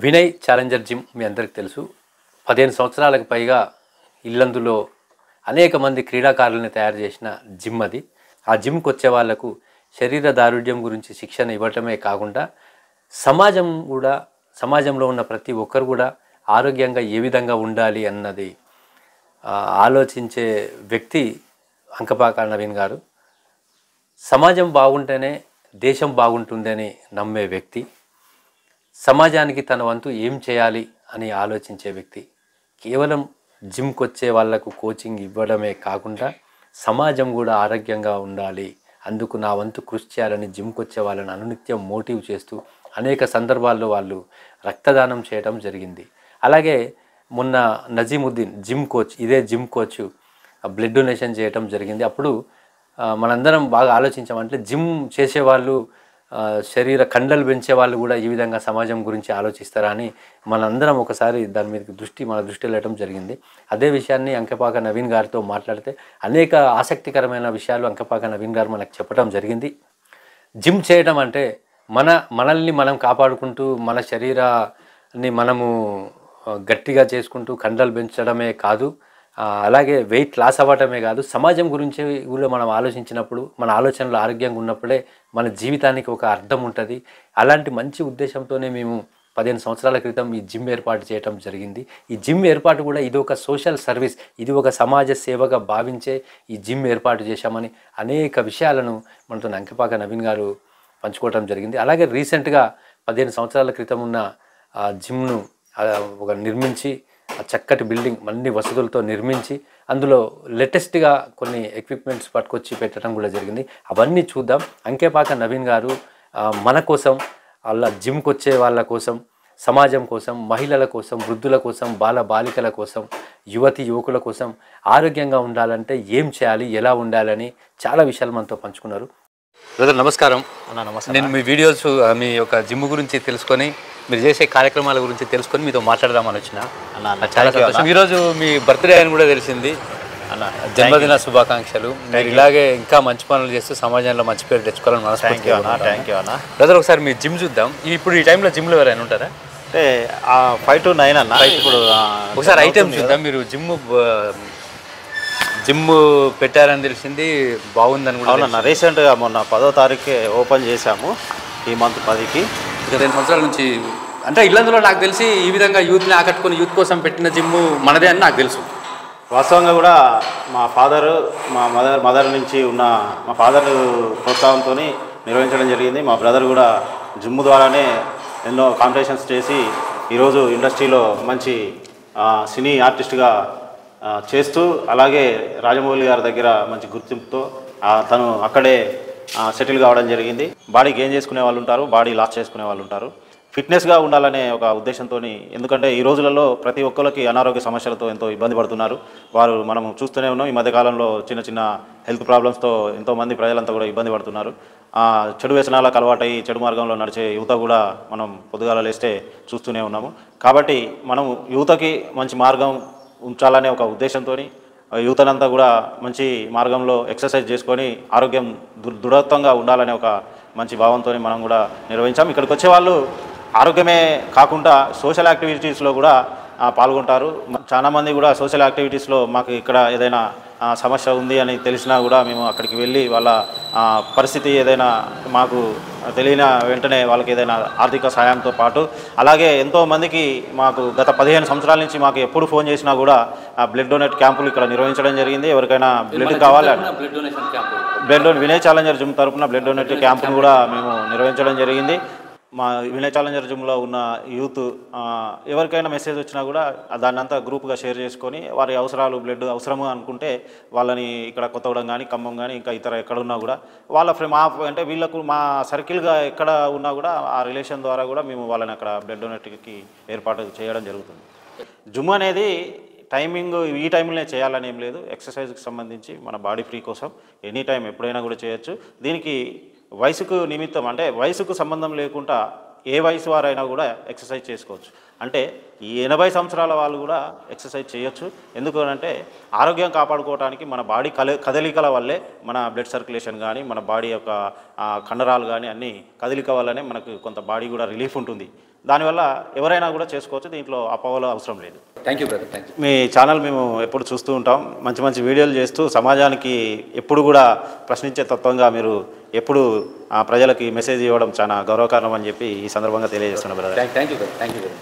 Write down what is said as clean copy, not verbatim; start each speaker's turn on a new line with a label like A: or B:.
A: Vinay challenger gym మీ అందరికీ తెలుసు. 15 సంవత్సరాలకు పైగా ఇల్లందులో అనేక మంది క్రీడాకారులను తయారు చేసిన జిమ్ అది. ఆ జిమ్కి వచ్చే వాళ్లకు శరీర దారుఢ్యం గురించి శిక్షణ ఇవ్వటమే కాకుండా సమాజంలో ఉన్న ప్రతి ఒక్కరు కూడా ఆరోగ్యంగా ఏ విధంగా ఉండాలి అన్నది ఆలోచించే వ్యక్తి అంకపాక నవీన్ గారు. సమాజం బాగుంటేనే దేశం బాగుంటుందని నమ్మే వ్యక్తి, సమాజానికి తన వంతు ఏం చేయాలి అని ఆలోచించే వ్యక్తి. కేవలం జిమ్కి వచ్చే వాళ్లకు కోచింగ్ ఇవ్వడమే కాకుండా సమాజం కూడా ఆరోగ్యంగా ఉండాలి, అందుకు నా వంతు కృషి చేయాలని జిమ్కి వచ్చే వాళ్ళని అనునిత్యం మోటివ్ చేస్తూ అనేక సందర్భాల్లో వాళ్ళు రక్తదానం చేయడం జరిగింది. అలాగే మొన్న నజీముద్దీన్ ఇదే జిమ్ కోచ్ బ్లడ్ డొనేషన్ చేయడం జరిగింది. అప్పుడు మనందరం బాగా ఆలోచించామంటే జిమ్ చేసేవాళ్ళు, శరీర కండలు పెంచే వాళ్ళు కూడా ఈ విధంగా సమాజం గురించి ఆలోచిస్తారా అని మనందరం ఒకసారి దాని మీద మన దృష్టి వెళ్ళటం జరిగింది. అదే విషయాన్ని అంకపాక నవీన్ గారితో మాట్లాడితే అనేక ఆసక్తికరమైన విషయాలు అంకపాక నవీన్ గారు మనకు చెప్పడం జరిగింది. జిమ్ చేయడం అంటే మనల్ని మనం కాపాడుకుంటూ మన శరీరాన్ని మనము గట్టిగా చేసుకుంటూ కండలు పెంచడమే కాదు, అలాగే వెయిట్ లాస్ అవ్వటమే కాదు, సమాజం గురించి కూడా మనం ఆలోచించినప్పుడు మన ఆలోచనలు ఆరోగ్యంగా ఉన్నప్పుడే మన జీవితానికి ఒక అర్థం ఉంటుంది. అలాంటి మంచి ఉద్దేశంతోనే మేము 15 సంవత్సరాల క్రితం ఈ జిమ్ ఏర్పాటు చేయడం జరిగింది. ఈ జిమ్ ఏర్పాటు కూడా ఇది ఒక సోషల్ సర్వీస్, ఇది ఒక సమాజ సేవగా భావించే ఈ జిమ్ ఏర్పాటు చేశామని అనేక విషయాలను మనతో అంకపాక నవీన్ గారు పంచుకోవడం జరిగింది. అలాగే రీసెంట్గా 15 సంవత్సరాల క్రితం ఉన్న జిమ్ను నిర్మించి చక్కటి బిల్డింగ్ అన్ని వసతులతో నిర్మించి అందులో లేటెస్ట్గా కొన్ని ఎక్విప్మెంట్స్ పట్టుకొచ్చి పెట్టడం కూడా జరిగింది. అవన్నీ చూద్దాం. అంకేపాక నవీన్ గారు మన కోసం, అలా జిమ్కి వచ్చే వాళ్ళ కోసం, సమాజం కోసం, మహిళల కోసం, వృద్ధుల కోసం, బాలికల కోసం, యువకుల కోసం ఆరోగ్యంగా ఉండాలంటే ఏం చేయాలి, ఎలా ఉండాలని చాలా విషయాలు మనతో పంచుకున్నారు. బ్రదర్ నమస్కారం. నేను మీ వీడియోస్, మీ యొక్క జిమ్ గురించి తెలుసుకొని, మీరు చేసే కార్యక్రమాల గురించి తెలుసుకొని మీతో మాట్లాడదామని వచ్చిన. చాలా సంతోషం. ఈరోజు మీ బర్త్డే అని కూడా తెలిసింది. జన్మదిన శుభాకాంక్షలు. మీరు ఇలాగే ఇంకా మంచి పనులు చేస్తూ సమాజంలో మంచి పేరు తెచ్చుకోవాలని మనస్ఫూర్తిగా. బ్రదర్ ఒకసారి మీ జిమ్ చూద్దాం. ఇప్పుడు ఈ టైంలో జిమ్లో ఎవరైనా ఉంటారా?
B: అంటే 5 to 9 అన్న. ఇప్పుడు
A: ఒకసారి ఐటమ్ చూద్దాం. మీరు జిమ్ పెట్టారని తెలిసింది, బాగుందని కూడా.
B: అవునన్నా, రీసెంట్గా మొన్న 10వ తారీఖుకి ఓపెన్ చేశాము, ఈ మంత్ 10కి.
A: 15 సంవత్సరాల నుంచి అంటే ఇల్లందులో నాకు తెలిసి ఈ విధంగా యూత్ని ఆకట్టుకొని యూత్ కోసం పెట్టిన జిమ్ మనదే అని నాకు తెలుసు.
B: వాస్తవంగా కూడా మా ఫాదరు, మా మదర్ నుంచి ఉన్న మా ఫాదర్ ప్రోత్సాహంతో నిర్వహించడం జరిగింది. మా బ్రదర్ కూడా జిమ్ ద్వారానే ఎన్నో కాంపిటీషన్స్ చేసి ఈరోజు ఇండస్ట్రీలో మంచి సినీ ఆర్టిస్ట్గా చేస్తూ, అలాగే రాజమౌళి గారి దగ్గర మంచి గుర్తింపుతో తను అక్కడే సెటిల్ కావడం జరిగింది. బాడీ గెయిన్ చేసుకునే వాళ్ళు ఉంటారు, బాడీ లాస్ చేసుకునే వాళ్ళు ఉంటారు. ఫిట్నెస్గా ఉండాలనే ఒక ఉద్దేశంతో, ఎందుకంటే ఈ రోజులలో ప్రతి ఒక్కరికి అనారోగ్య సమస్యలతో ఎంతో ఇబ్బంది పడుతున్నారు. మనం చూస్తూనే ఉన్నాం. ఈ మధ్యకాలంలో చిన్న హెల్త్ ప్రాబ్లమ్స్తో ఎంతోమంది ప్రజలంతా కూడా ఇబ్బంది పడుతున్నారు. చెడు వ్యసనాలకు అలవాటై చెడు మార్గంలో నడిచే యువత కూడా మనం పొద్దుగాల లేస్తే చూస్తూనే ఉన్నాము. కాబట్టి మనం యువతకి మంచి మార్గం ఉంచాలనే ఒక ఉద్దేశంతో యువతనంతా కూడా మంచి మార్గంలో ఎక్సర్సైజ్ చేసుకొని ఆరోగ్యం దృఢత్వంగా ఉండాలనే ఒక మంచి భావంతో మనం కూడా నిర్వహించాం. ఇక్కడికి వచ్చే వాళ్ళు ఆరోగ్యమే కాకుండా సోషల్ యాక్టివిటీస్లో కూడా పాల్గొంటారు. చాలామంది కూడా సోషల్ యాక్టివిటీస్లో మాకు ఇక్కడ ఏదైనా సమస్య ఉంది అని తెలిసినా కూడా మేము అక్కడికి వెళ్ళి వాళ్ళ పరిస్థితి ఏదైనా మాకు తెలియని వెంటనే వాళ్ళకి ఏదైనా ఆర్థిక సహాయంతో పాటు, అలాగే ఎంతోమందికి మాకు గత 15 సంవత్సరాల నుంచి మాకు ఎప్పుడు ఫోన్ చేసినా కూడా బ్లడ్ డొనేట్ క్యాంపులు ఇక్కడ నిర్వహించడం జరిగింది. ఎవరికైనా బ్లడ్ కావాలని వినయ్ ఛాలెంజర్ జిమ్ తరఫున బ్లడ్ డొనేట్ క్యాంపును కూడా మేము నిర్వహించడం జరిగింది. మా వినయ్ ఛాలెంజర్ జిమ్లో ఉన్న యూత్ ఎవరికైనా మెసేజ్ వచ్చినా కూడా దాన్ని అంతా గ్రూప్గా షేర్ చేసుకొని వారి అవసరాలు, బ్లడ్ అవసరము అనుకుంటే వాళ్ళని ఇక్కడ కొత్తగూడెం కానీ, ఖమ్మం కానీ, ఇంకా ఇతర ఎక్కడున్నా కూడా వాళ్ళ అంటే వీళ్ళకు మా సర్కిల్గా ఎక్కడ ఉన్నా కూడా ఆ రిలేషన్ ద్వారా కూడా మేము వాళ్ళని అక్కడ బ్లడ్ డొనేట్కి ఏర్పాటు చేయడం జరుగుతుంది. జిమ్ అనేది టైమింగ్ ఈ టైంలోనే చేయాలని ఏం లేదు. ఎక్సర్సైజ్కి సంబంధించి మన బాడీ ఫ్రీ కోసం ఎనీ టైం ఎప్పుడైనా కూడా చేయొచ్చు. దీనికి వయసుకు నిమిత్తం, అంటే వయసుకు సంబంధం లేకుండా ఏ వయసు వారైనా కూడా ఎక్సర్సైజ్ చేసుకోవచ్చు. అంటే ఈ 80 సంవత్సరాల వాళ్ళు కూడా ఎక్సర్సైజ్ చేయొచ్చు. ఎందుకు అంటే ఆరోగ్యం కాపాడుకోవడానికి మన బాడీ కదలికల వల్లే మన బ్లడ్ సర్క్యులేషన్ కానీ మన బాడీ యొక్క కండరాలు కానీ అన్నీ కదలిక వల్లనే మనకు కొంత బాడీ కూడా రిలీఫ్ ఉంటుంది. దానివల్ల ఎవరైనా కూడా చేసుకోవచ్చు, దీంట్లో అపోహలు అవసరం లేదు.
A: Thank you brother, thank you.
B: Me channel మేము ఎప్పుడు చూస్తూ ఉంటాం, మంచి మంచి వీడియోలు చేస్తూ సమాజానికి ఎప్పుడు కూడా ప్రశ్నించే తత్వంగా మీరు ఎప్పుడు ప్రజలకి మెసేజ్ ఇవ్వడం చాలా గౌరవకారణం అని చెప్పి ఈ సందర్భంగా తెలియజేస్తున్నాను brother.
A: Thank you brother, thank you brother.